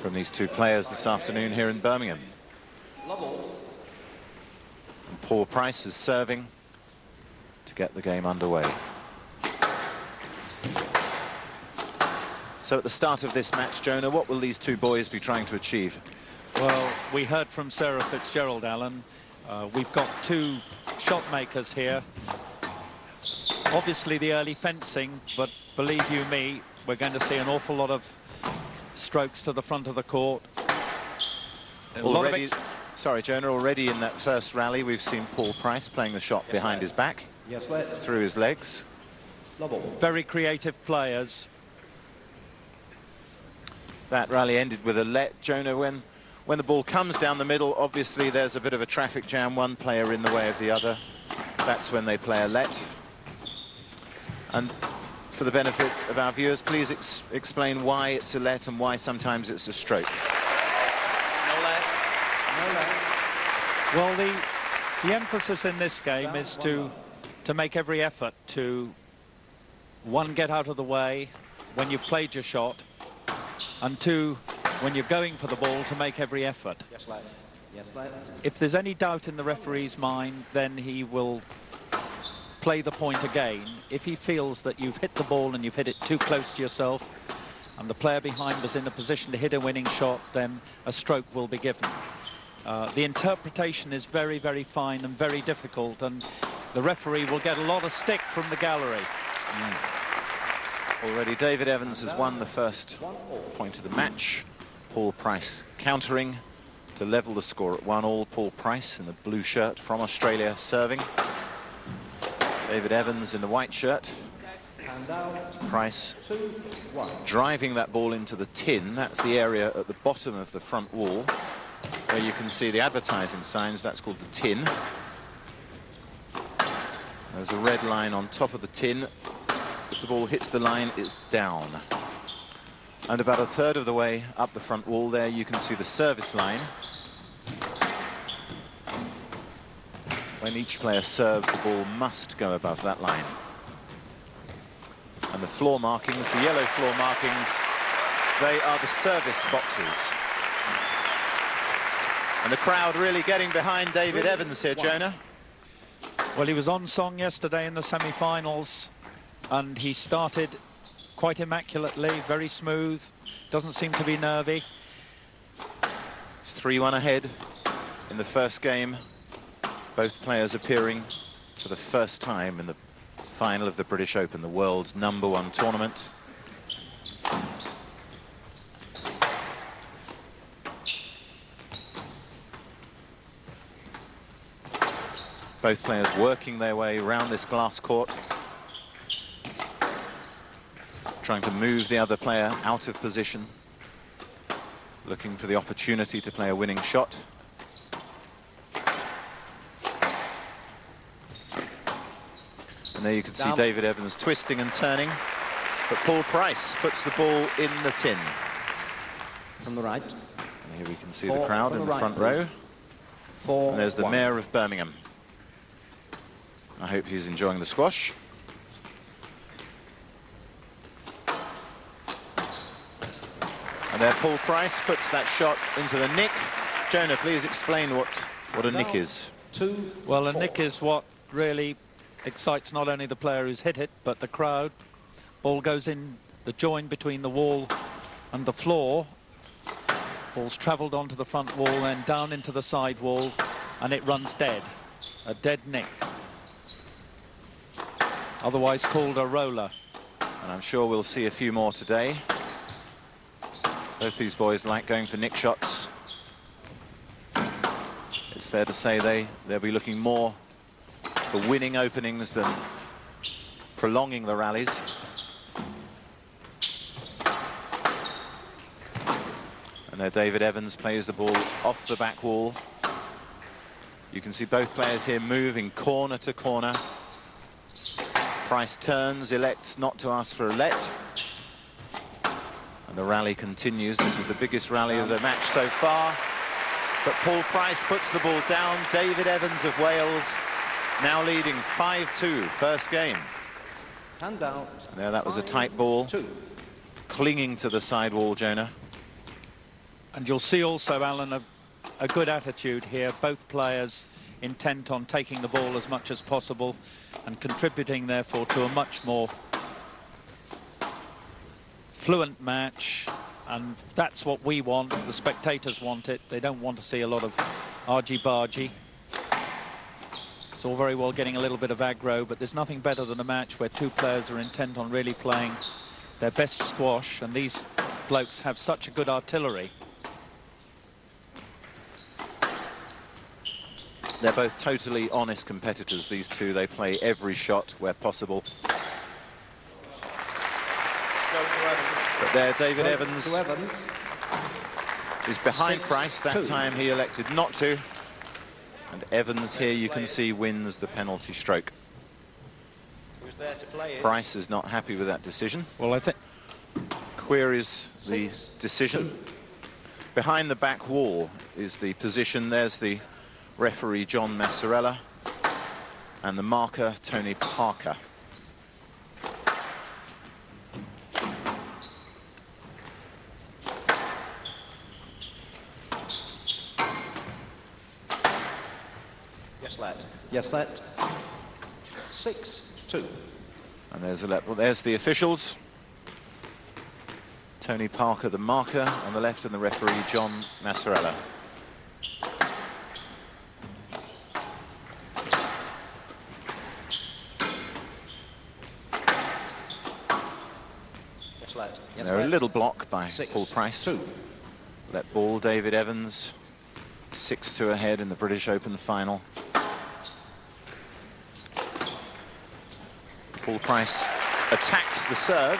from these two players this afternoon here in Birmingham. And Paul Price is serving to get the game underway. So at the start of this match, Jonah, what will these two boys be trying to achieve? Well, we heard from Sarah Fitzgerald, Alan. We've got two shot makers here. Obviously the early fencing, but believe you me, we're going to see an awful lot of strokes to the front of the court. Already, sorry, Jonah, already in that first rally, we've seen Paul Price playing the shot behind his back, through his legs. Very creative players. That rally ended with a let. Jonah, when the ball comes down the middle, obviously there's a bit of a traffic jam, one player in the way of the other. That's when they play a let. And for the benefit of our viewers, please explain why it's a let and why sometimes it's a stroke. No let. No let. Well, the emphasis in this game is to make every effort to, one, get out of the way when you've played your shot, and two, when you're going for the ball, to make every effort. Yes, let. Yes, let. If there's any doubt in the referee's mind, then he will play the point again. If he feels that you've hit the ball and you've hit it too close to yourself and the player behind was in a position to hit a winning shot, then a stroke will be given. The interpretation is very, very fine and very difficult, and the referee will get a lot of stick from the gallery. Already David Evans has won the first point of the match. Paul Price countering to level the score at 1-1. Paul Price in the blue shirt from Australia serving. David Evans in the white shirt. Price driving that ball into the tin. That's the area at the bottom of the front wall where you can see the advertising signs. That's called the tin. There's a red line on top of the tin. If the ball hits the line, it's down. And about a third of the way up the front wall there, you can see the service line. When each player serves, the ball must go above that line. And the floor markings, the yellow floor markings, they are the service boxes. And the crowd really getting behind David Evans here, Jonah. Well, he was on song yesterday in the semi-finals, and he started quite immaculately, very smooth, doesn't seem to be nervy. It's 3-1 ahead in the first game. Both players appearing for the first time in the final of the British Open, the world's #1 tournament. Both players working their way around this glass court, trying to move the other player out of position, looking for the opportunity to play a winning shot. And there you can see David Evans twisting and turning, but Paul Price puts the ball in the tin. From the right. And here we can see the crowd in the front row. And there's the Mayor of Birmingham. I hope he's enjoying the squash. And there Paul Price puts that shot into the nick. Jonah, please explain what a nick is. Well, a nick is what really excites not only the player who's hit it, but the crowd. Ball goes in the join between the wall and the floor. Ball's travelled onto the front wall, then down into the side wall, and it runs dead. A dead nick. Otherwise called a roller. And I'm sure we'll see a few more today. Both these boys like going for nick shots. It's fair to say they'll be looking more for winning openings than prolonging the rallies. And there David Evans plays the ball off the back wall. You can see both players here moving corner to corner. Price turns, elects not to ask for a let. And the rally continues. This is the biggest rally of the match so far. But Paul Price puts the ball down. David Evans of Wales now leading 5-2, first game. Hand out. And there, that was a tight ball. Clinging to the side wall, Jonah. And you'll see also, Alan, a good attitude here. Both players intent on taking the ball as much as possible and contributing, therefore, to a much more fluent match. And that's what we want. The spectators want it. They don't want to see a lot of argy-bargy. It's all very well getting a little bit of aggro, but there's nothing better than a match where two players are intent on really playing their best squash, and these blokes have such a good artillery. They're both totally honest competitors, these two. They play every shot where possible. But there, David Evans is behind Price. That time he elected not to. And Evans here, you can see, wins the penalty stroke. Who's there to play it? Price is not happy with that decision. Well, I think... Queries the decision. Behind the back wall is the position. There's the referee, John Massarella, and the marker, Tony Parker. Yes, lad. Yes, lad. 6-2. And there's the officials. Tony Parker, the marker, on the left, and the referee, John Massarella. Yes, lad. Yes, They're a lad. little block by 6-2. Paul Price. Let ball, David Evans, 6-2 ahead in the British Open final. Paul Price attacks the serve,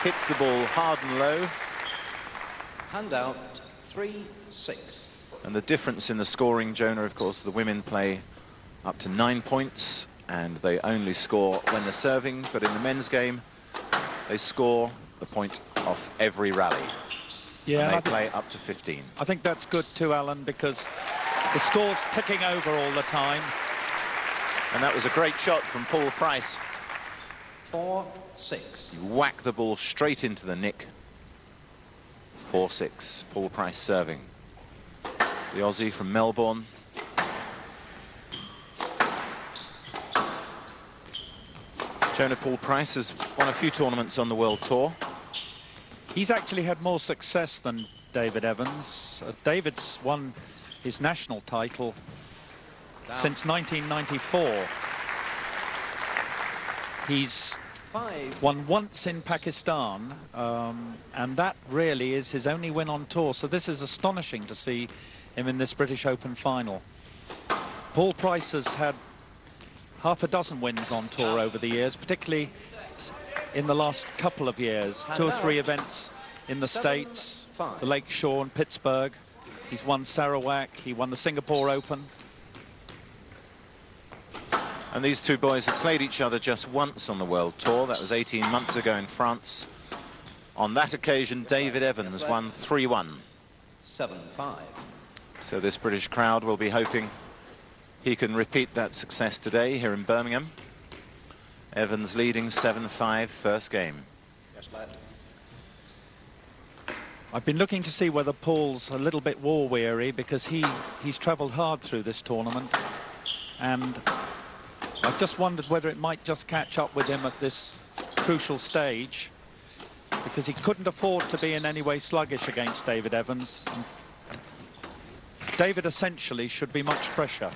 hits the ball hard and low. Handout 3-6. And the difference in the scoring, Jonah, of course, the women play up to 9 points, and they only score when they're serving. But in the men's game, they score the point off every rally. Yeah, and they play up to 15. I think that's good too, Alan, because the score's ticking over all the time. And that was a great shot from Paul Price. 4-6. You whack the ball straight into the nick. 4-6. Paul Price serving. The Aussie from Melbourne. Jonah, Paul Price has won a few tournaments on the World Tour. He's actually had more success than David Evans. David's won his national title since 1994. He's won once in Pakistan, and that really is his only win on tour. So this is astonishing to see him in this British Open final. Paul Price has had half a dozen wins on tour over the years, particularly in the last couple of years. 2 or 3 events in the States, the Lake Shore and Pittsburgh. He's won Sarawak, he won the Singapore Open. And these two boys have played each other just once on the World Tour. That was 18 months ago in France. On that occasion, David Evans won 3-1. 7-5. So this British crowd will be hoping he can repeat that success today here in Birmingham. Evans leading 7-5 first game. Yes, lad. I've been looking to see whether Paul's a little bit war-weary, because he's travelled hard through this tournament, and I've just wondered whether it might just catch up with him at this crucial stage, because he couldn't afford to be in any way sluggish against David Evans. And David essentially should be much fresher.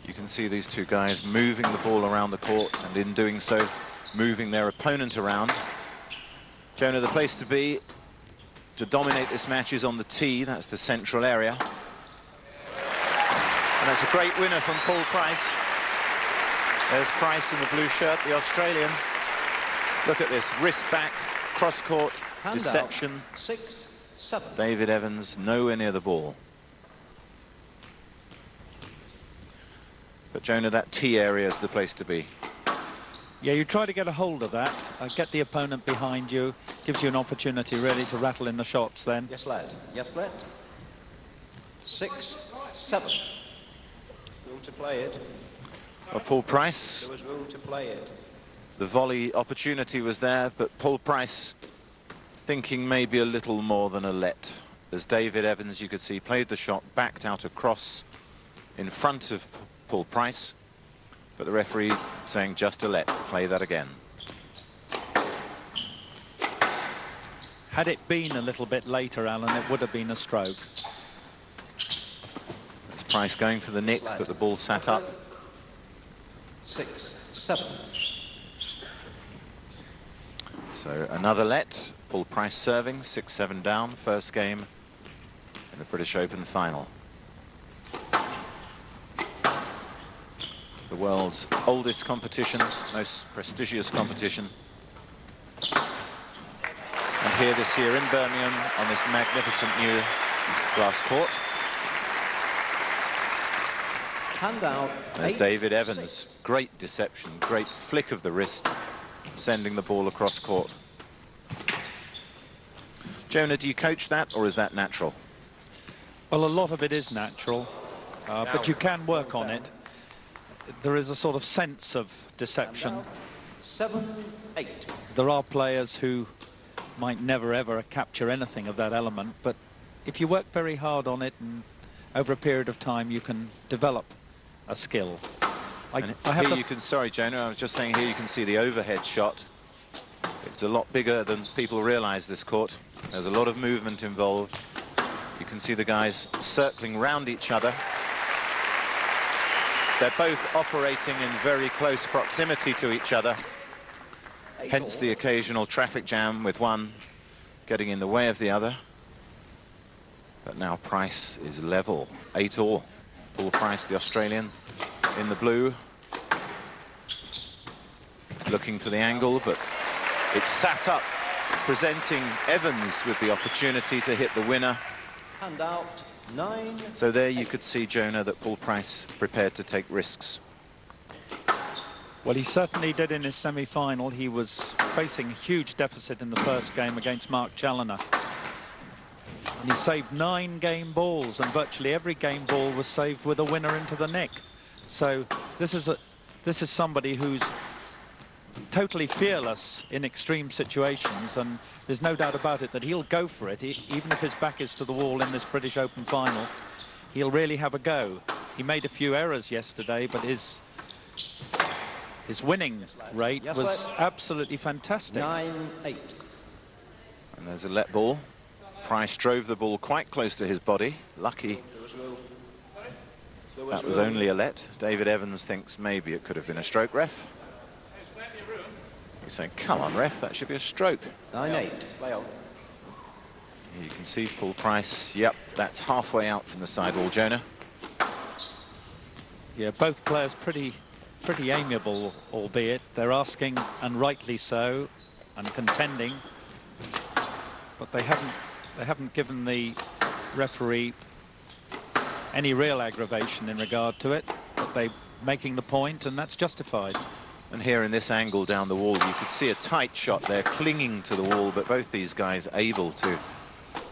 You can see these two guys moving the ball around the court, and in doing so, moving their opponent around. Jonah, the place to be to dominate this match is on the tee. That's the central area. And that's a great winner from Paul Price. There's Price in the blue shirt, the Australian. Look at this, wrist back, cross-court, deception. 6-7. David Evans nowhere near the ball. But Jonah, that tee area is the place to be. Yeah, you try to get a hold of that, get the opponent behind you, gives you an opportunity really to rattle in the shots then. Yes, lad. Yes, lad. 6-7. Room to play it. Well, Paul Price, There was room to play it. the volley opportunity was there, but Paul Price thinking maybe a little more than a let. As David Evans, you could see, played the shot, backed out across in front of Paul Price, but the referee saying just a let, play that again. Had it been a little bit later, Alan, it would have been a stroke. It's Price going for the nick, but the ball sat up. 6-7. So another let, Paul Price serving, 6-7 down, first game in the British Open final. The world's oldest competition, most prestigious competition. And here this year in Birmingham on this magnificent new glass court. Hand out. There's 8-6. David Evans, great deception, great flick of the wrist, sending the ball across court. Jonah, do you coach that, or is that natural? Well, a lot of it is natural, but you can work on it. There is a sort of sense of deception. 7-8. There are players who might never ever capture anything of that element, but if you work very hard on it and over a period of time you can develop a skill. Here you can, sorry Jonah, I was just saying, here you can see the overhead shot. It's a lot bigger than people realize, this court. There's a lot of movement involved. You can see the guys circling round each other. They're both operating in very close proximity to each other. Hence the occasional traffic jam with one getting in the way of the other. But now Price is level, 8-all. Paul Price, the Australian, in the blue. Looking for the angle, but it's sat up, presenting Evans with the opportunity to hit the winner. Hand out. 9. So there you could see, Jonah, that Paul Price prepared to take risks. Well, he certainly did in his semi-final. He was facing a huge deficit in the first game against Mark Challoner. And he saved 9 game balls, and virtually every game ball was saved with a winner into the nick. So this is somebody who's totally fearless in extreme situations, and there's no doubt about it that he'll go for it. Even if his back is to the wall in this British Open final, he'll really have a go. He made a few errors yesterday, but his winning rate was absolutely fantastic. 9-8. And there's a let ball. Price drove the ball quite close to his body. Lucky that was only a let. David Evans thinks maybe it could have been a stroke, ref. He's saying, come on, ref, that should be a stroke. 9-8. Play on. You can see Paul Price, yep, that's halfway out from the sidewall, Jonah. Yeah, both players pretty amiable, albeit they're asking, and rightly so, and contending, but they haven't given the referee any real aggravation in regard to it, but they're making the point, and that's justified. And here in this angle down the wall, you could see a tight shot there, clinging to the wall, but both these guys able to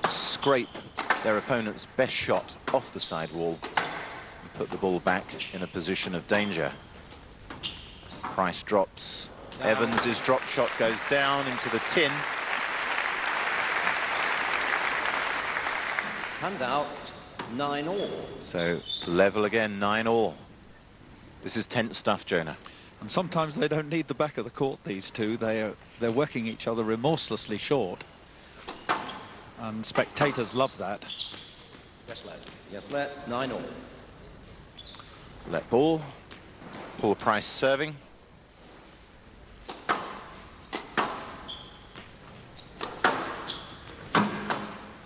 scrape their opponent's best shot off the sidewall and put the ball back in a position of danger. Price drops. Evans's drop shot goes down into the tin. Hand out. 9-all. So level again, 9-all. This is tense stuff, Jonah. And sometimes they don't need the back of the court, these two. They're working each other remorselessly short, and spectators love that. Yes, let. Yes, let. 9-all. Let ball. Paul Price serving.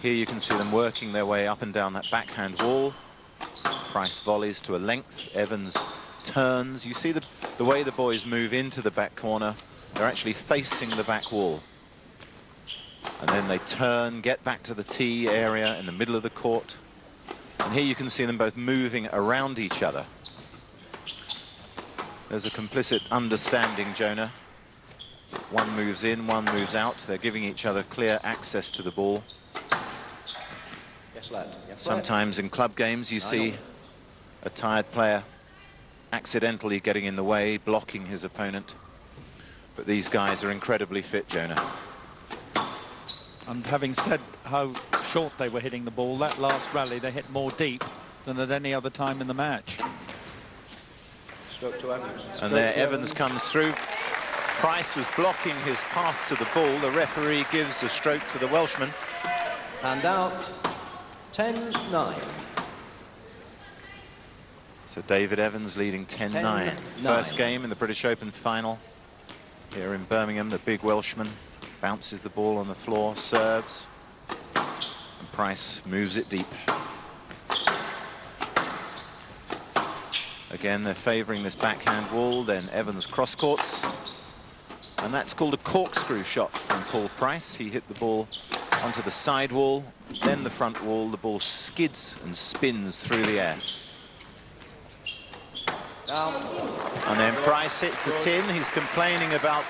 Here you can see them working their way up and down that backhand wall. Price volleys to a length. Evans turns. You see the way the boys move into the back corner. They're actually facing the back wall. And then they turn, get back to the tee area in the middle of the court. And here you can see them both moving around each other. There's a complicit understanding, Jonah. One moves in, one moves out. They're giving each other clear access to the ball. Yes, let. Yes, Sometimes in club games you see a tired player accidentally getting in the way, blocking his opponent. But these guys are incredibly fit, Jonah. And having said how short they were hitting the ball, that last rally they hit more deep than at any other time in the match. Stroke to Evans. And there Evans comes through. Price was blocking his path to the ball. The referee gives a stroke to the Welshman. Hand out, 10-9. So David Evans leading 10-9. 10-9. First game in the British Open final here in Birmingham. The big Welshman bounces the ball on the floor, serves, and Price moves it deep. Again, they're favouring this backhand wall, then Evans cross courts. And that's called a corkscrew shot from Paul Price. He hit the ball onto the side wall, then the front wall. The ball skids and spins through the air. And then Price hits the tin. He's complaining about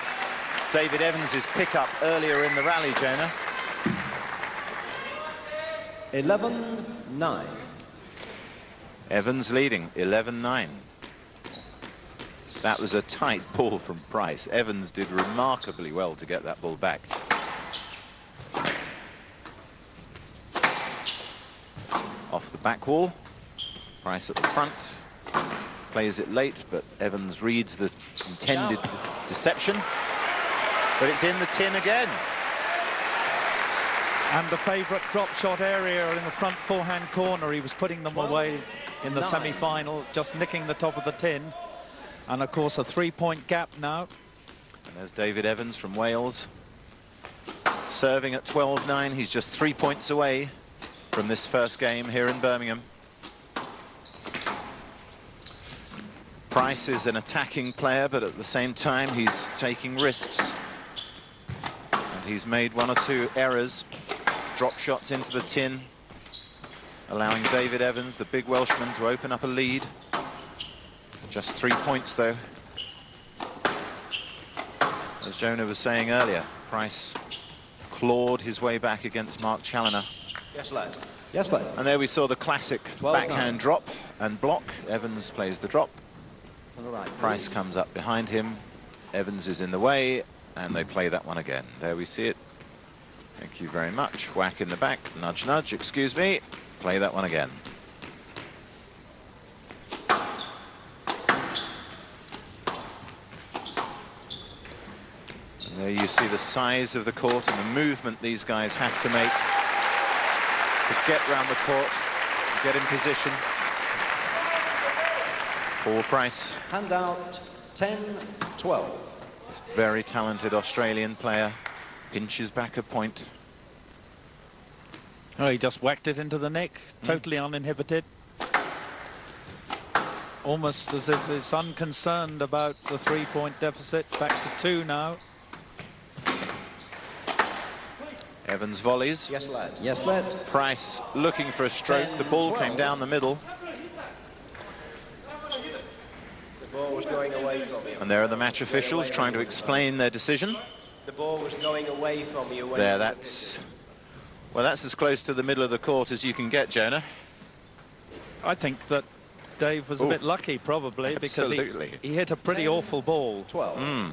David Evans' pickup earlier in the rally, Jonah. 11-9. Evans leading 11-9. That was a tight ball from Price. Evans did remarkably well to get that ball back. Off the back wall. Price at the front. Plays it late, but Evans reads the intended deception. But it's in the tin again. And the favourite drop shot area in the front forehand corner, he was putting them away in the semi-final, just nicking the top of the tin. And of course a 3-point gap now. And there's David Evans from Wales, serving at 12-9. He's just 3 points away from this first game here in Birmingham. Price is an attacking player, but at the same time he's taking risks. And he's made 1 or 2 errors, drop shots into the tin, allowing David Evans, the big Welshman, to open up a lead. Just 3 points, though. As Jonah was saying earlier, Price clawed his way back against Mark Challoner. Yes, lad. Yes, lad. And there we saw the classic backhand drop and block. Evans plays the drop. Right. Price comes up behind him. Evans is in the way, and they play that one again. There we see it. Thank you very much. Whack in the back. Nudge, nudge. Excuse me. Play that one again. And there you see the size of the court and the movement these guys have to make to get round the court, to get in position. Paul Price. Hand out, 10-12. This very talented Australian player pinches back a point. Oh, he just whacked it into the neck, totally uninhibited. Almost as if he's unconcerned about the 3-point deficit. Back to 2 now. Evans volleys. Yes, lad. Yes, lad. Price looking for a stroke. The ball came down the middle. The ball was going away from you. And there are the match officials trying to explain their decision. The ball was going away from you. There, that's... Well, that's as close to the middle of the court as you can get, Jonah. I think that Dave was a bit lucky, probably, because he hit a pretty awful ball. 12.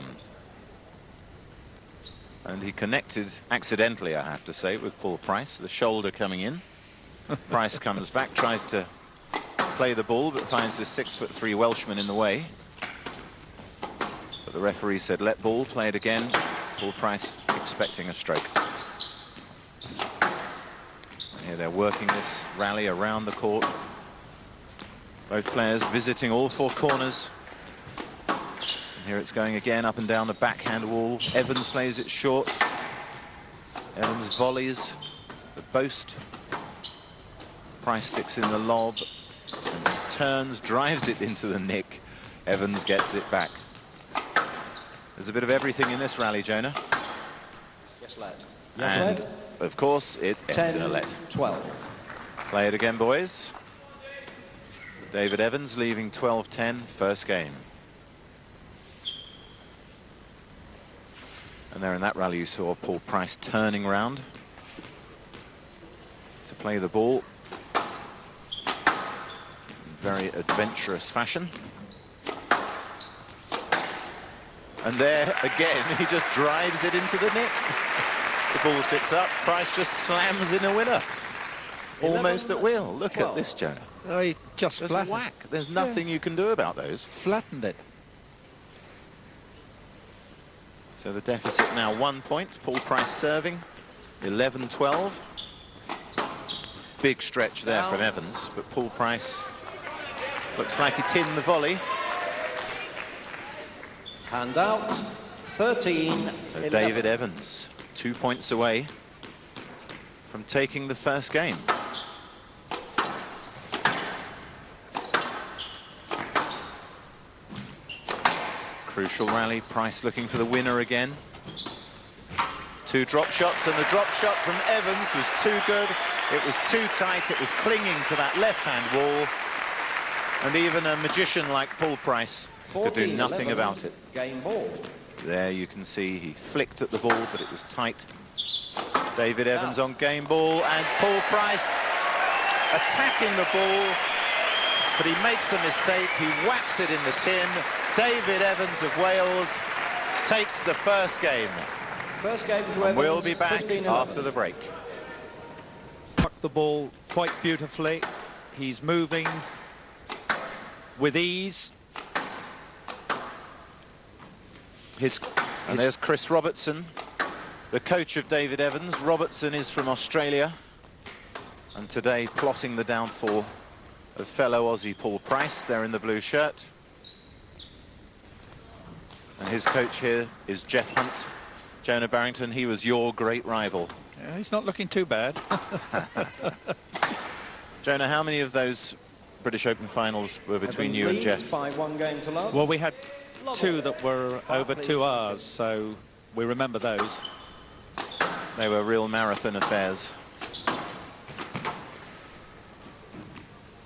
And he connected accidentally, I have to say, with Paul Price, the shoulder coming in. Price comes back, tries to play the ball, but finds this 6'3" Welshman in the way. But the referee said, let ball, play it again. Paul Price expecting a stroke. And here they're working this rally around the court. Both players visiting all 4 corners. And here it's going again up and down the backhand wall. Evans plays it short. Evans volleys the boast. Price sticks in the lob and turns, drives it into the nick. Evans gets it back. There's a bit of everything in this rally, Jonah. Yes, lad. And, of course, it ends in a let. 12. Play it again, boys. David Evans leaving 12-10, first game. And there in that rally you saw Paul Price turning round to play the ball in very adventurous fashion. And there, again, he just drives it into the net. The ball sits up, Price just slams in a winner. Almost at will. Look at this, Jonah. Oh, he just There's flattened. whack. There's nothing you can do about those. Flattened it. So the deficit now 1 point. Paul Price serving. 11-12. Big stretch there from Evans, but Paul Price looks like he tinned the volley. Hand out, 13. So 11. David Evans, 2 points away from taking the first game. Crucial rally, Price looking for the winner again. 2 drop shots, and the drop shot from Evans was too good. It was too tight, it was clinging to that left-hand wall. And even a magician like Paul Price could do nothing about it. Game ball. There you can see he flicked at the ball, but it was tight. David Evans on game ball, and Paul Price attacking the ball, but he makes a mistake. He whacks it in the tin. David Evans of Wales takes the first game. First game to And Evans. we'll be back 15-11. after the break. Struck the ball quite beautifully. He's moving with ease. And there's Chris Robertson, the coach of David Evans. Robertson is from Australia, and today plotting the downfall of fellow Aussie Paul Price. They're in the blue shirt. And his coach here is Jeff Hunt. Jonah Barrington, he was your great rival. Yeah, he's not looking too bad. Jonah, how many of those British Open finals were between Evans you and leads Jeff? by 1 game to love. Well, we had 2 that were over 2 hours, so we remember those. They were real marathon affairs.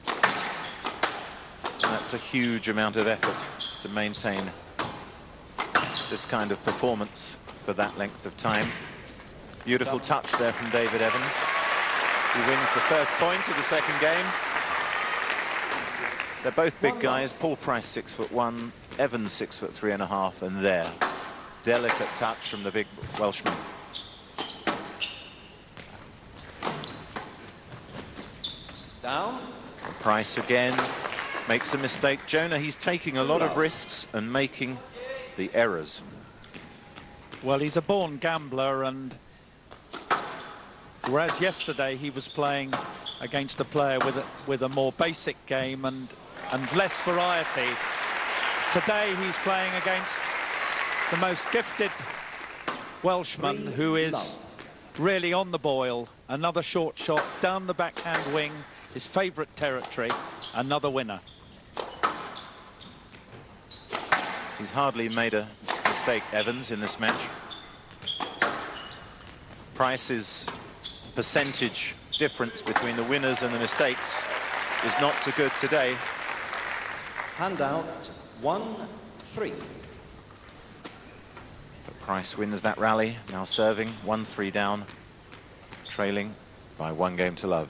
And that's a huge amount of effort to maintain this kind of performance for that length of time. Beautiful touch there from David Evans. He wins the first point of the second game. They're both big guys. Paul Price 6'1", Evans 6'3½", and there, delicate touch from the big Welshman. Down. Price again makes a mistake. Jonah, he's taking a lot of risks and making the errors. Well, he's a born gambler, and whereas yesterday he was playing against a player with a more basic game and less variety, today he's playing against the most gifted Welshman, who is really on the boil. Another short shot down the backhand wing, his favourite territory, another winner. He's hardly made a mistake, Evans, in this match. Price's percentage difference between the winners and the mistakes is not so good today. Hand out, 1-3. But Price wins that rally, now serving, 1-3 down, trailing by 1 game to love.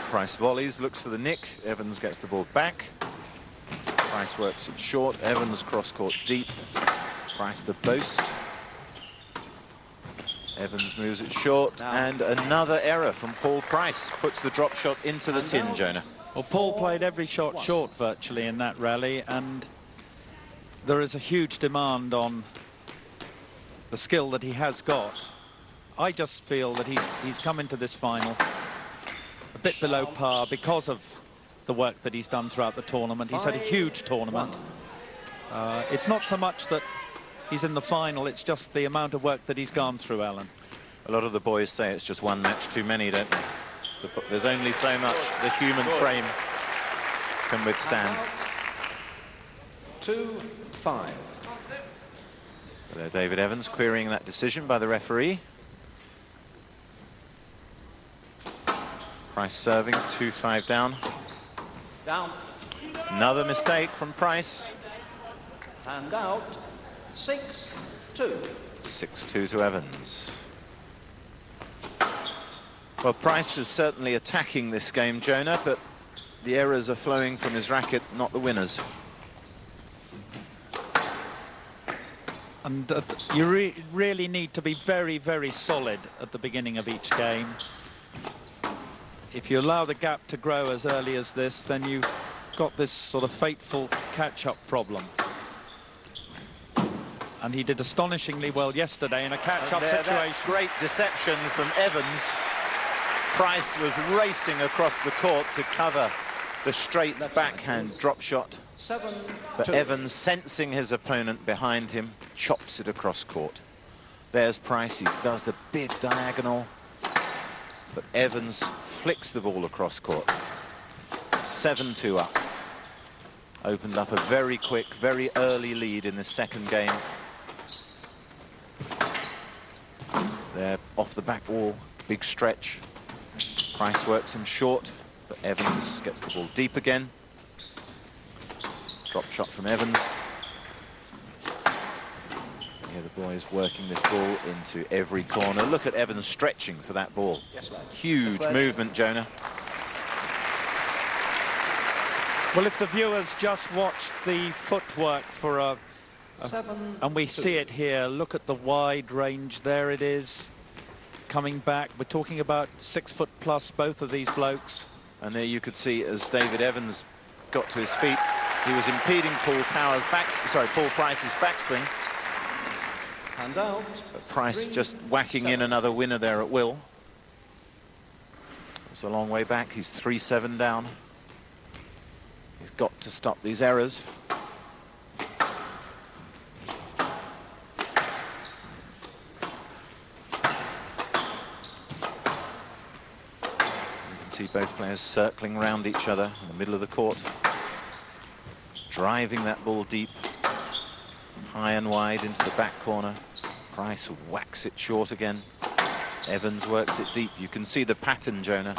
Price volleys, looks for the nick. Evans gets the ball back. Price works it short. Evans cross-court deep. Price the boast. Evans moves it short, and another error from Paul Price puts the drop shot into the tin, Jonah. Well, Paul played every shot short virtually in that rally, and there is a huge demand on the skill that he has got. I just feel that he's come into this final a bit below par because of the work that he's done throughout the tournament. He's had a huge tournament. It's not so much that he's in the final, it's just the amount of work that he's gone through, Alan. A lot of the boys say it's just one match too many, don't they? There's only so much the human frame can withstand. 2-5. There, David Evans querying that decision by the referee. Price serving, 2-5 down. Down. Another mistake from Price. Hand out, 6-2. 6-2 to Evans. Well, Price is certainly attacking this game, Jonah, but the errors are flowing from his racket, not the winners. And you really need to be very, very solid at the beginning of each game. If you allow the gap to grow as early as this, then you've got this sort of fateful catch-up problem. And he did astonishingly well yesterday in a catch-up situation. That's great deception from Evans. Price was racing across the court to cover the straight backhand drop shot. 7-2. But Evans, sensing his opponent behind him, chops it across court. There's Price, he does the big diagonal. But Evans flicks the ball across court. 7-2 up. Opened up a very quick, very early lead in the second game. There, off the back wall, big stretch. Price works him short, but Evans gets the ball deep again. Drop shot from Evans. Here the boys working this ball into every corner. Look at Evans stretching for that ball. Huge movement, Jonah. Well, if the viewers just watched the footwork for and we see it here, look at the wide range, there it is, coming back. We're talking about 6 foot plus, both of these blokes. And there you could see as David Evans got to his feet, he was impeding Paul Price's backswing. And out. But Price just whacking in another winner there at will. It's a long way back, he's 3-7 down. He's got to stop these errors. See both players circling around each other in the middle of the court, driving that ball deep, high and wide into the back corner. Price whacks it short again. Evans works it deep. You can see the pattern, Jonah.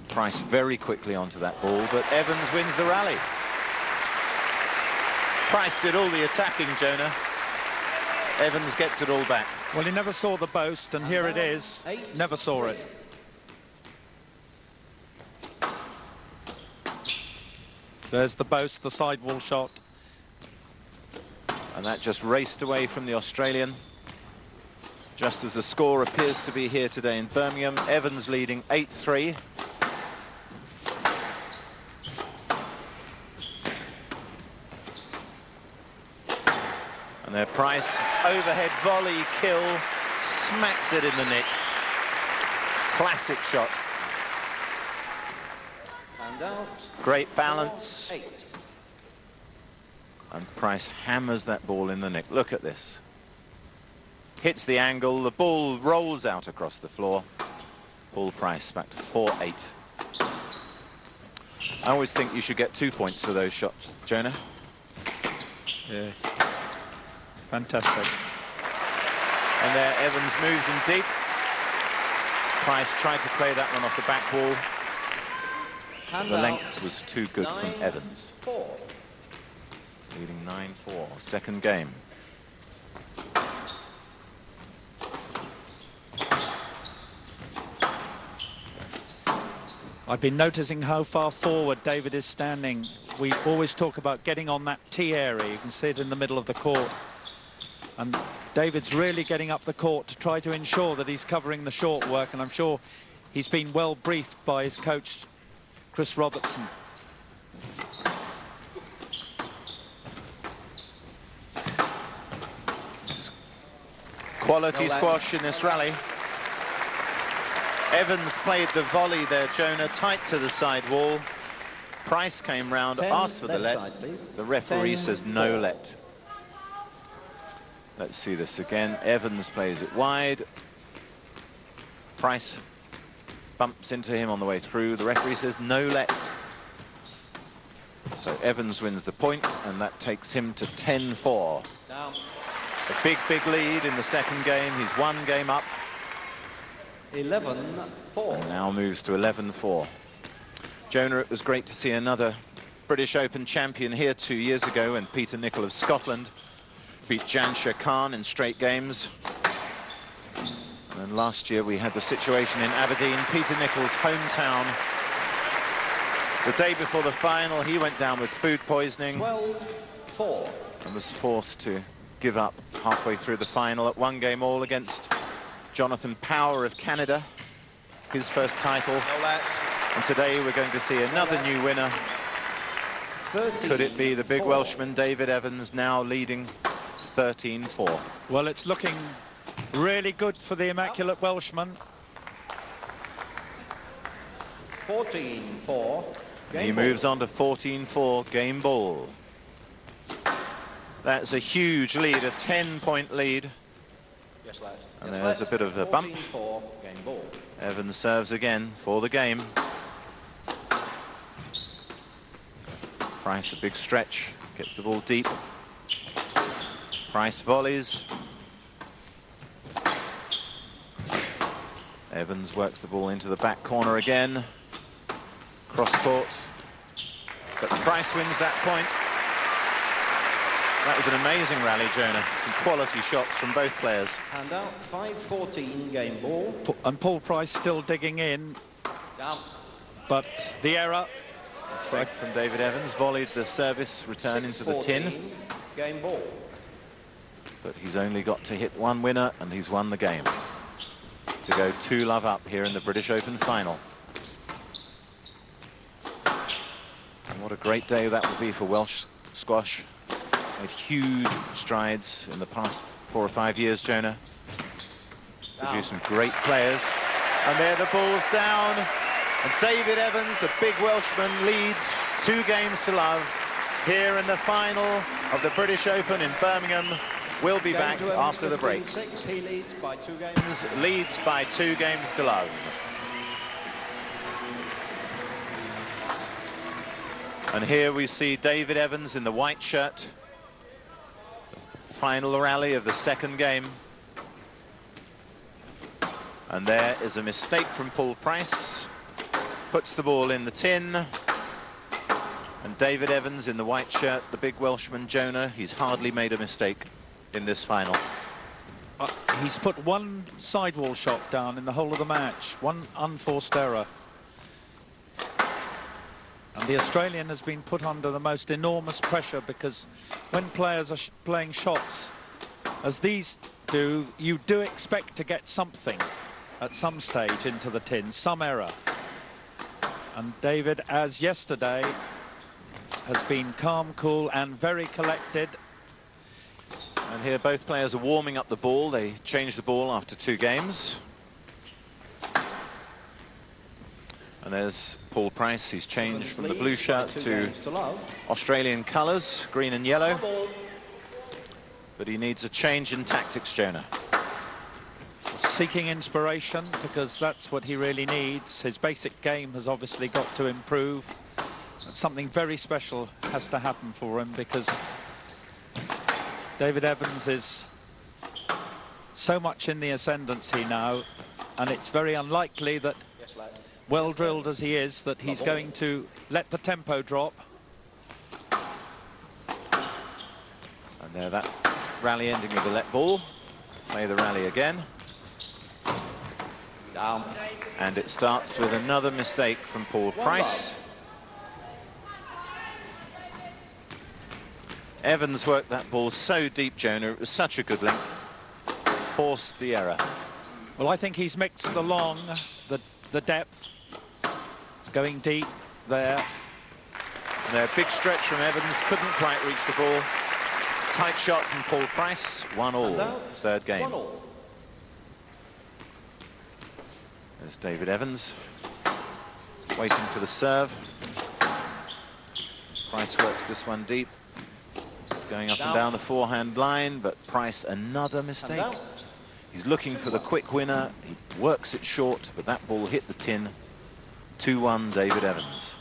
Price very quickly onto that ball, but Evans wins the rally. Price did all the attacking, Jonah. Evans gets it all back. Well, he never saw the boast, and here it is. Never saw it. There's the boast, the sidewall shot. And that just raced away from the Australian. Just as the score appears to be here today in Birmingham, Evans leading 8-3. And their Price, overhead volley, kill, smacks it in the nick. Classic shot. And out. Great balance. 8. And Price hammers that ball in the nick. Look at this. Hits the angle, the ball rolls out across the floor. Paul Price back to 4-8. I always think you should get 2 points for those shots, Jonah. Yeah. Fantastic. And there Evans moves him deep. Price tried to play that one off the back wall. And The out. length was too good from Evans. 9-4. Leading 9-4, second game. I've been noticing how far forward David is standing. We always talk about getting on that tee area. You can see it in the middle of the court. And David's really getting up the court to try to ensure that he's covering the short work, and I'm sure he's been well briefed by his coach, Chris Robertson. Quality squash in this rally. Evans played the volley there, Jonah, tight to the side wall. Price came round, 10 asked for the let. left side, please. The referee 10-4. says no let. Let's see this again. Evans plays it wide. Price bumps into him on the way through. The referee says no let. So Evans wins the point, and that takes him to 10-4. Down. A big, big lead in the second game. He's 1 game up. 11-4. And now moves to 11-4. Jonah, it was great to see another British Open champion here 2 years ago, when Peter Nicol of Scotland beat Jansher Khan in straight games. And last year we had the situation in Aberdeen, Peter Nicholls' hometown. The day before the final, he went down with food poisoning 12-4. and was forced to give up halfway through the final at 1-game-all against Jonathan Power of Canada, his first title. And today we're going to see another new winner. Could it be the big Welshman David Evans, now leading 13-4? Well, it's looking really good for the Immaculate Welshman. 14-4. He moves on to 14-4 game ball. That's a huge lead, a 10-point lead. Yes, lad. And there's a bit of a bump. 14-4 game ball. Evans serves again for the game. Price a big stretch, gets the ball deep. Price volleys. Evans works the ball into the back corner again. Cross court. But Price wins that point. That was an amazing rally, Jonah. Some quality shots from both players. Hand out. 5-14 game ball. And Paul Price still digging in. Down. But the error. Mistake from David Evans, volleyed the service return into the tin. Game ball. But he's only got to hit one winner and he's won the game. To go 2-love up here in the British Open final. And what a great day that will be for Welsh squash. Made huge strides in the past 4 or 5 years, Jonah. Produced some great players. And there the ball's down. And David Evans, the big Welshman, leads 2-0 here in the final of the British Open in Birmingham. We'll be back after the break. He leads by 2 games. Leads by 2-0. And here we see David Evans in the white shirt. Final rally of the second game. And there is a mistake from Paul Price. Puts the ball in the tin. And David Evans in the white shirt, the big Welshman, Jonah, he's hardly made a mistake in this final. He's put one sidewall shot down in the whole of the match. One unforced error. And the Australian has been put under the most enormous pressure because when players are playing shots as these do, you do expect to get something at some stage into the tin, some error. And David, as yesterday, has been calm, cool and very collected. And here both players are warming up the ball. They changed the ball after 2 games. And there's Paul Price. He's changed from the blue shirt to Australian colours, green and yellow. But he needs a change in tactics, Jonah. Seeking inspiration, because that's what he really needs. His basic game has obviously got to improve. Something very special has to happen for him, because David Evans is so much in the ascendancy now, and it's very unlikely that, well drilled as he is, that he's going to let the tempo drop. And there, that rally ending with a let ball. Play the rally again. Down. And it starts with another mistake from Paul Price. Evans worked that ball so deep, Jonah. It was such a good length. Forced the error. Well, I think he's mixed the long, the depth. It's going deep there. And there, big stretch from Evans. Couldn't quite reach the ball. Tight shot from Paul Price. 1-all, third game. There's David Evans. Waiting for the serve. Price works this one deep. Going up and down the forehand line, but Price, another mistake. He's looking for the quick winner. He works it short, but that ball hit the tin. 2-1, David Evans.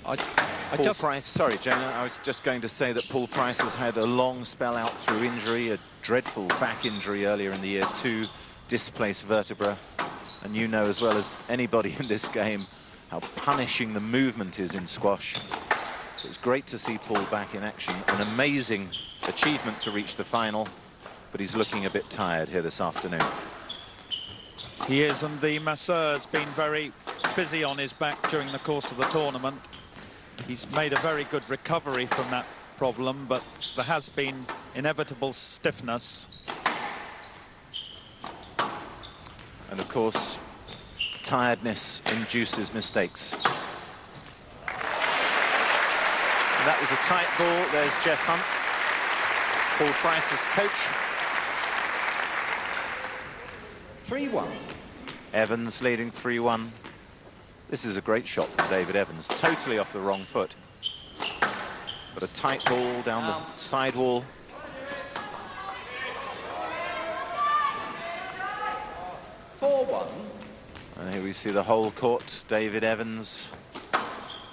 Paul Price, sorry, Jonah, I was just going to say that Paul Price has had a long spell out through injury, a dreadful back injury earlier in the year, 2 displaced vertebrae. And you know as well as anybody in this game how punishing the movement is in squash. So it's great to see Paul back in action. An amazing achievement to reach the final. but he's looking a bit tired here this afternoon. He is, and the masseur's been very busy on his back during the course of the tournament. He's made a very good recovery from that problem, but there has been inevitable stiffness. And of course, tiredness induces mistakes. And that was a tight ball. There's Jeff Hunt, Paul Price's coach. 3-1. Evans leading 3-1. This is a great shot from David Evans, totally off the wrong foot. But a tight ball down the side wall. And here we see the whole court. David Evans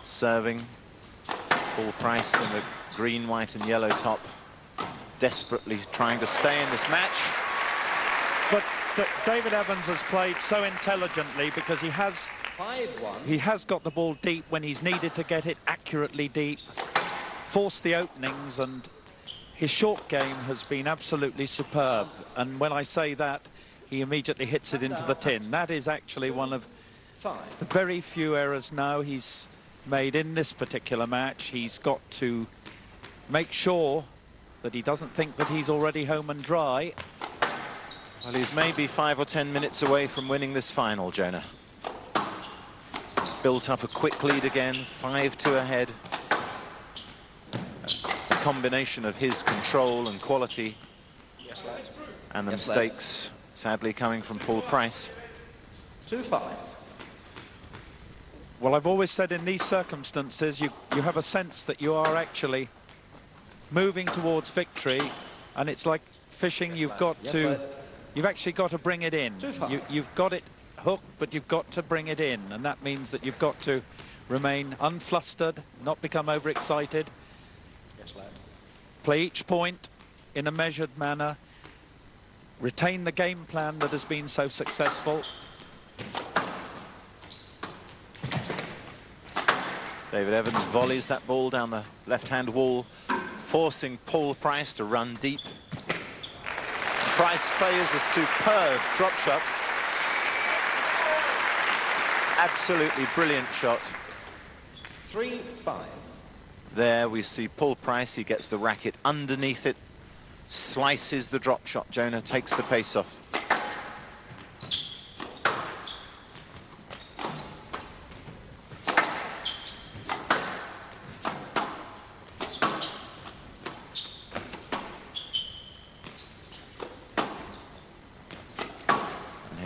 serving. Paul Price in the green, white and yellow top, desperately trying to stay in this match. But David Evans has played so intelligently because he has 5-1. He has got the ball deep when he's needed to get it accurately deep, forced the openings, and his short game has been absolutely superb. And when I say that, he immediately hits it into the tin. That is actually one of the very few errors now he's made in this particular match. He's got to make sure that he doesn't think that he's already home and dry. Well, he's maybe 5 or 10 minutes away from winning this final, Jonah. He's built up a quick lead again, 5-2 ahead. A combination of his control and quality, and the mistakes, sadly, coming from Paul Price. 2-5. Well, I've always said in these circumstances, you have a sense that you are actually moving towards victory, and it's like fishing. You've actually got to bring it in. You've got it hooked, but you've got to bring it in, and that means that you've got to remain unflustered, not become overexcited, play each point in a measured manner, retain the game plan that has been so successful. David Evans volleys that ball down the left-hand wall, forcing Paul Price to run deep. Price plays a superb drop shot. Absolutely brilliant shot. 3-5. There we see Paul Price. He gets the racket underneath it, slices the drop shot. Jonah takes the pace off.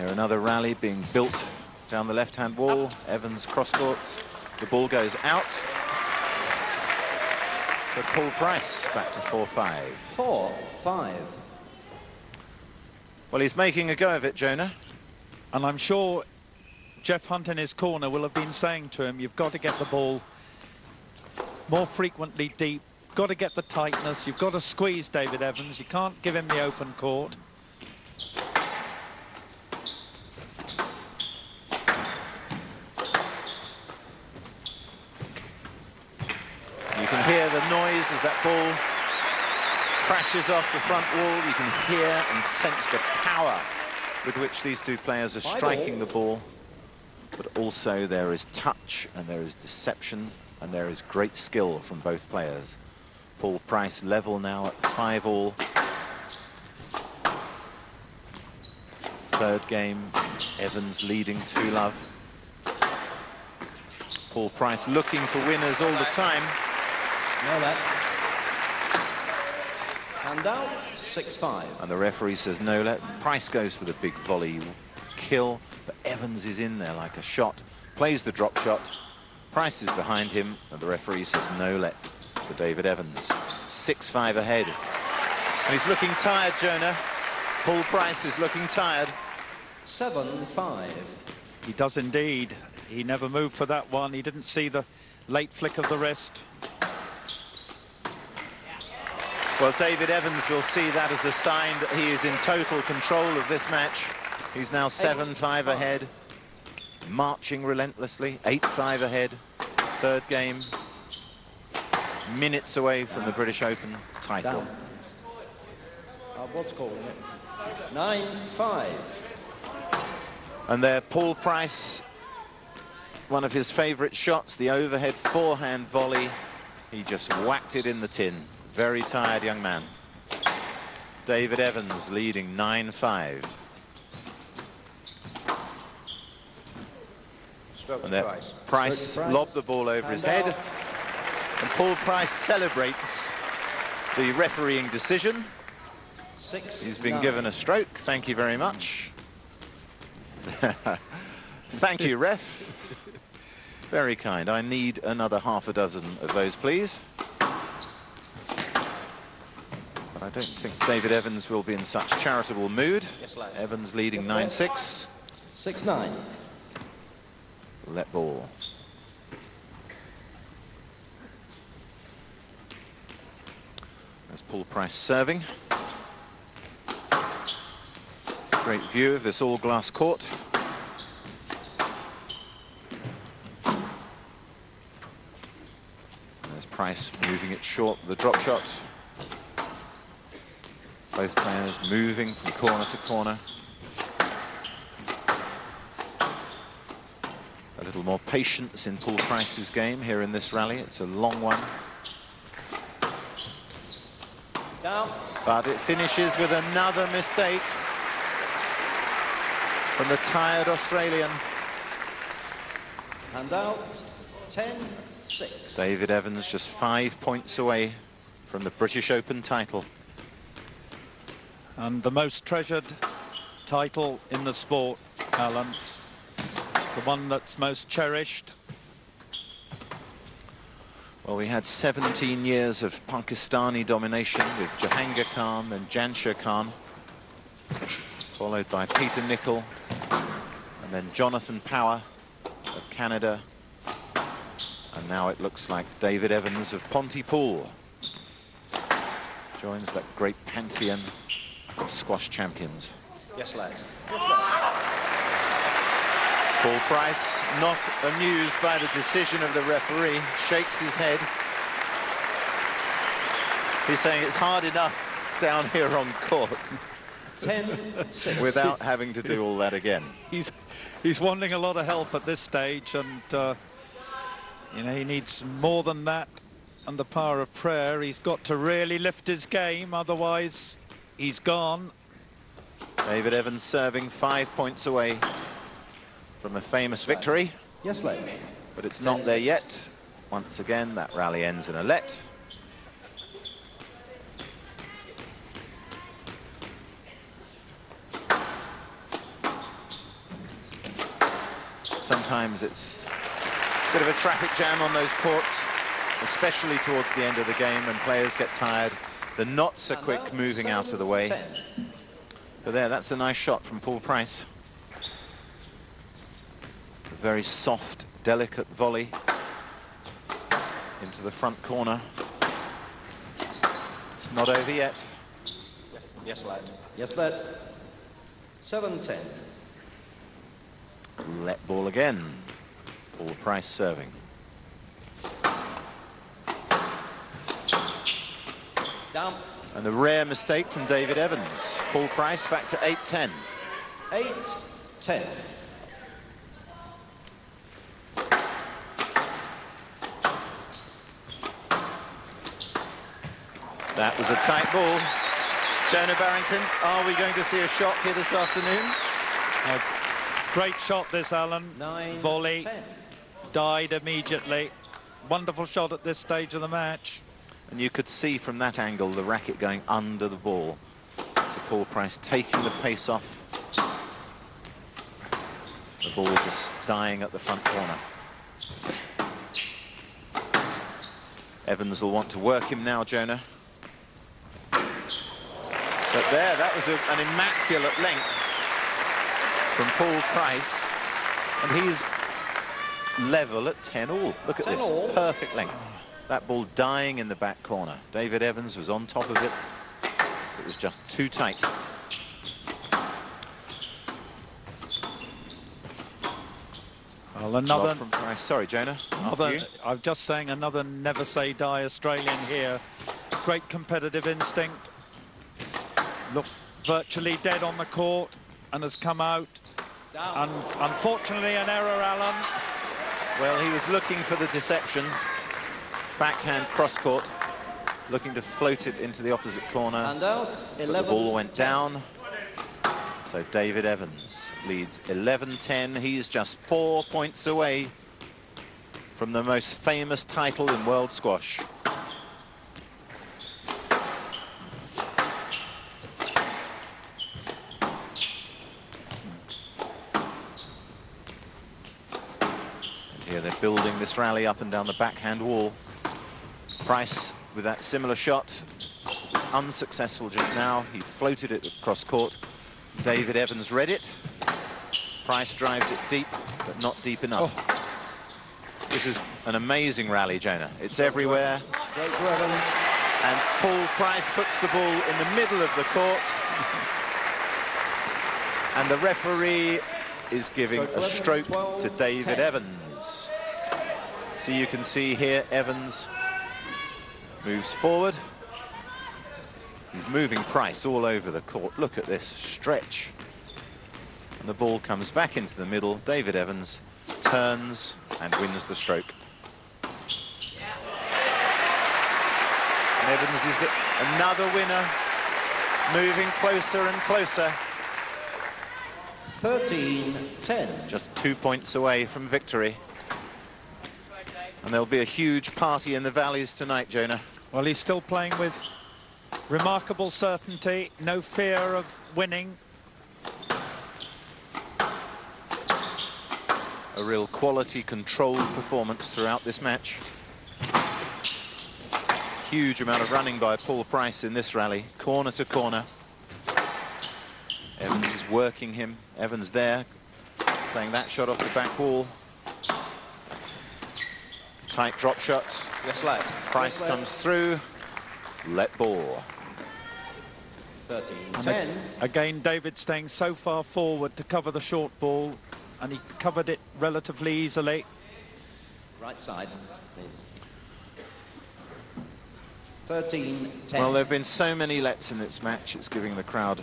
Another rally being built down the left-hand wall. Evans cross courts. The ball goes out. So Paul Price back to 4-5. 4-5. Well, he's making a go of it, Jonah. And I'm sure Jeff Hunt in his corner will have been saying to him, you've got to get the ball more frequently deep, got to get the tightness, you've got to squeeze David Evans, you can't give him the open court. You can hear the noise as that ball crashes off the front wall. You can hear and sense the power with which these two players are striking the ball. But also there is touch and there is deception and there is great skill from both players. Paul Price level now at 5-all. Third game, Evans leading 2-love. Paul Price looking for winners all the time. No let. And down, 6-5. And the referee says no let. Price goes for the big volley kill, but Evans is in there like a shot, plays the drop shot. Price is behind him, and the referee says no let. So David Evans, 6-5 ahead. And he's looking tired, Jonah. Paul Price is looking tired. 7-5. He does indeed. He never moved for that one. He didn't see the late flick of the wrist. Well, David Evans will see that as a sign that he is in total control of this match. He's now 7-5 ahead, marching relentlessly, 8-5 ahead. Third game, minutes away from the British Open title. was calling it. 9-5. And there, Paul Price, one of his favourite shots, the overhead forehand volley. He just whacked it in the tin. Very tired young man. David Evans leading 9-5. And there, Price lobbed the ball over his head. And Paul Price celebrates the refereeing decision. He's been given a stroke. Thank you very much. Thank you, ref. Very kind. I need another half a dozen of those, please. But I don't think David Evans will be in such charitable mood. Yes, lad. Evans leading 9-6. 6-9. Let ball. There's Paul Price serving. Great view of this all-glass court. There's Price moving it short, the drop shot. Both players moving from corner to corner. A little more patience in Paul Price's game here in this rally. It's a long one. Down. But it finishes with another mistake from the tired Australian. And out. 10-6. David Evans just 5 points away from the British Open title. And the most treasured title in the sport, Alan. It's the one that's most cherished. Well, we had 17 years of Pakistani domination with Jahangir Khan and Jansher Khan, followed by Peter Nicol, and then Jonathan Power of Canada. And now it looks like David Evans of Pontypool joins that great pantheon of squash champions. Yes, lad. Paul Price, not amused by the decision of the referee, shakes his head. He's saying it's hard enough down here on court 10-6. without having to do all that again. He's wanting a lot of help at this stage, and you know, he needs more than that and the power of prayer. He's got to really lift his game, otherwise he's gone. David Evans serving 5 points away from a famous victory. Yes, lad. But it's not there yet. Once again, that rally ends in a let. Sometimes it's a bit of a traffic jam on those courts, especially towards the end of the game when players get tired. The knots are quick moving out of the way. But there, that's a nice shot from Paul Price. A very soft, delicate volley into the front corner. It's not over yet. Yes, lad. Yes, lad. 7-10. Let ball again. Paul Price serving. Down. And a rare mistake from David Evans. Paul Price back to 8-10. 8-10. That was a tight ball. Jonah Barrington, are we going to see a shot here this afternoon? Great shot this, Alan. 9-10. Volley, died immediately. Wonderful shot at this stage of the match. And you could see from that angle the racket going under the ball. So Paul Price taking the pace off. The ball just dying at the front corner. Evans will want to work him now, Jonah. But there, that was an immaculate length from Paul Price. And he's level at 10-all. Look at 10 this, all. perfect length. That ball dying in the back corner. David Evans was on top of it. It was just too tight. Well, another From Price. Sorry, Jonah. After you. I'm just saying, another never say die Australian here. Great competitive instinct. looked virtually dead on the court and has come out. Down. And unfortunately, an error, Alan. Well, he was looking for the deception. Backhand cross-court, looking to float it into the opposite corner. And out, But the ball went down. So David Evans leads 11-10. He's just 4 points away from the most famous title in world squash. Here they're building this rally up and down the backhand wall. Price with that similar shot was unsuccessful just now. He floated it across court. David Evans read it. Price drives it deep, but not deep enough. Oh. This is an amazing rally, Jonah. It's everywhere. Straight to Evans. And Paul Price puts the ball in the middle of the court. And the referee is giving a stroke to David Evans. So you can see here, Evans moves forward. He's moving Price all over the court. Look at this stretch. And the ball comes back into the middle. David Evans turns and wins the stroke. And Evans is another winner, moving closer and closer. 13-10. Just 2 points away from victory. And there'll be a huge party in the Valleys tonight, Jonah. Well, he's still playing with remarkable certainty, no fear of winning. A real quality controlled performance throughout this match. Huge amount of running by Paul Price in this rally, corner to corner. Evans is working him. Evans there, playing that shot off the back wall. Tight drop shot. Yes, lad. Price comes through. Let ball. 13-10. Again, David staying so far forward to cover the short ball, and he covered it relatively easily. Right side, please. 13-10. Well, there have been so many lets in this match, it's giving the crowd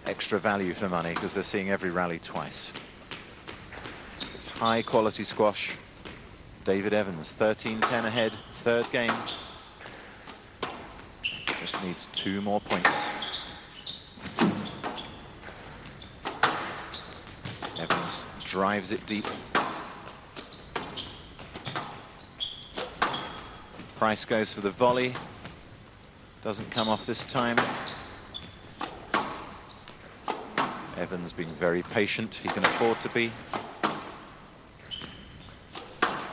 extra value for money because they're seeing every rally twice. It's high quality squash. David Evans, 13-10 ahead, third game. Just needs 2 more points. Evans drives it deep. Price goes for the volley. Doesn't come off this time. Evans being very patient. He can afford to be.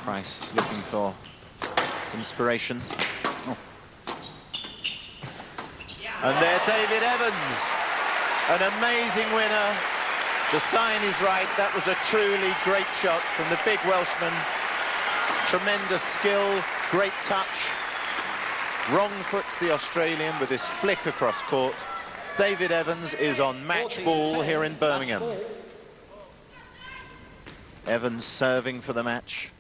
Price looking for inspiration. Oh. And there, David Evans, an amazing winner. The sign is right. That was a truly great shot from the big Welshman. Tremendous skill, great touch. Wrong foots the Australian with this flick across court. David Evans is on match ball here in Birmingham. Evans serving for the match.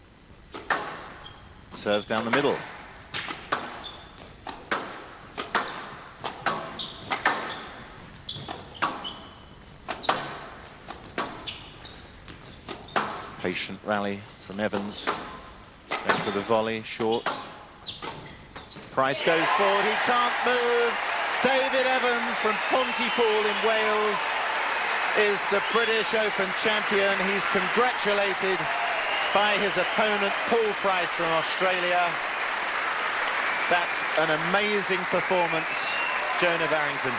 Serves down the middle. Patient rally from Evans. Then for the volley, short. Price goes forward, he can't move. David Evans from Pontypool in Wales is the British Open champion. He's congratulated by his opponent, Paul Price from Australia. That's an amazing performance, Jonah Barrington.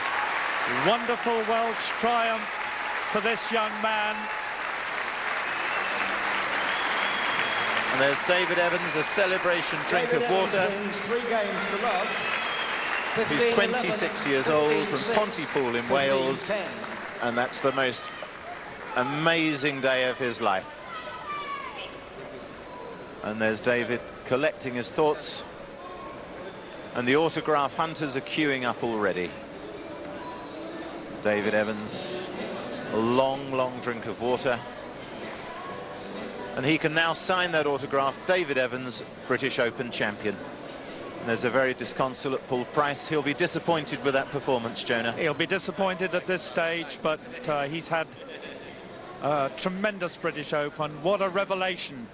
Wonderful Welsh triumph for this young man. And there's David Evans, a celebration drink David of water. Evans wins 3 games to love. He's 26 years old, from Pontypool in Wales, 15-10. and that's the most amazing day of his life. And there's David collecting his thoughts, and the autograph hunters are queuing up already. David Evans, a long, long drink of water, and he can now sign that autograph. David Evans, British Open champion. There's a very disconsolate Paul Price. He'll be disappointed with that performance, Jonah. He'll be disappointed at this stage, but he's had a tremendous British Open. What a revelation